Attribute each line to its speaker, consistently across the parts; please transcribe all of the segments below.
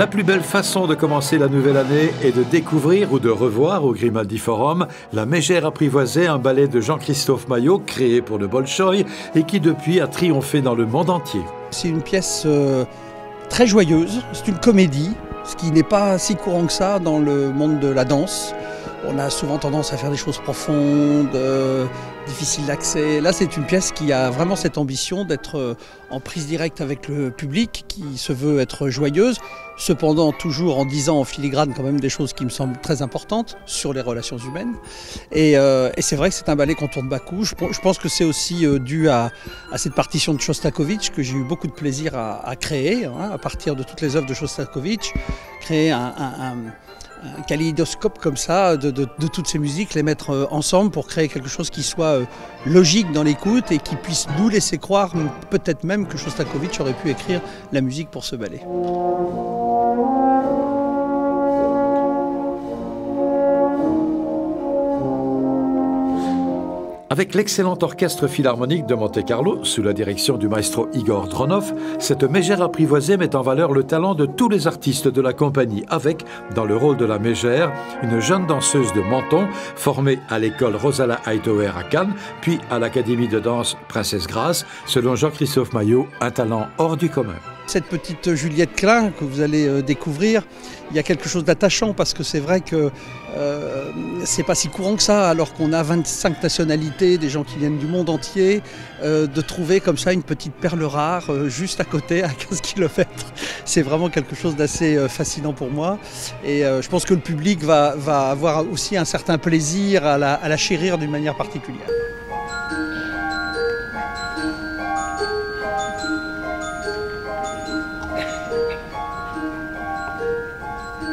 Speaker 1: La plus belle façon de commencer la nouvelle année est de découvrir ou de revoir au Grimaldi Forum La Mégère apprivoisée, un ballet de Jean-Christophe Maillot créé pour le Bolchoï et qui depuis a triomphé dans le monde entier.
Speaker 2: C'est une pièce très joyeuse, c'est une comédie, ce qui n'est pas si courant que ça dans le monde de la danse. On a souvent tendance à faire des choses profondes, difficiles d'accès. Là, c'est une pièce qui a vraiment cette ambition d'être en prise directe avec le public, qui se veut être joyeuse, cependant toujours en disant en filigrane quand même des choses qui me semblent très importantes sur les relations humaines. Et c'est vrai que c'est un ballet qu'on tourne beaucoup. Je pense que c'est aussi dû à cette partition de Shostakovich que j'ai eu beaucoup de plaisir à créer, à partir de toutes les œuvres de Shostakovich, créer un kaléidoscope comme ça de toutes ces musiques, les mettre ensemble pour créer quelque chose qui soit logique dans l'écoute et qui puisse nous laisser croire peut-être même que Shostakovich aurait pu écrire la musique pour ce ballet.
Speaker 1: Avec l'excellent orchestre philharmonique de Monte-Carlo, sous la direction du maestro Igor Dronov, cette Mégère apprivoisée met en valeur le talent de tous les artistes de la compagnie, avec, dans le rôle de la Mégère, une jeune danseuse de Menton, formée à l'école Rosala Hightower à Cannes, puis à l'Académie de danse Princesse Grace, selon Jean-Christophe Maillot, un talent hors du commun.
Speaker 2: Cette petite Juliette Klein que vous allez découvrir, il y a quelque chose d'attachant parce que c'est vrai que c'est pas si courant que ça, alors qu'on a 25 nationalités, des gens qui viennent du monde entier, de trouver comme ça une petite perle rare juste à côté, à 15 km. C'est vraiment quelque chose d'assez fascinant pour moi. Et je pense que le public va avoir aussi un certain plaisir à la chérir d'une manière particulière.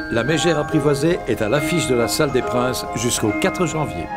Speaker 1: La Mégère apprivoisée est à l'affiche de la Salle des Princes jusqu'au 4 janvier.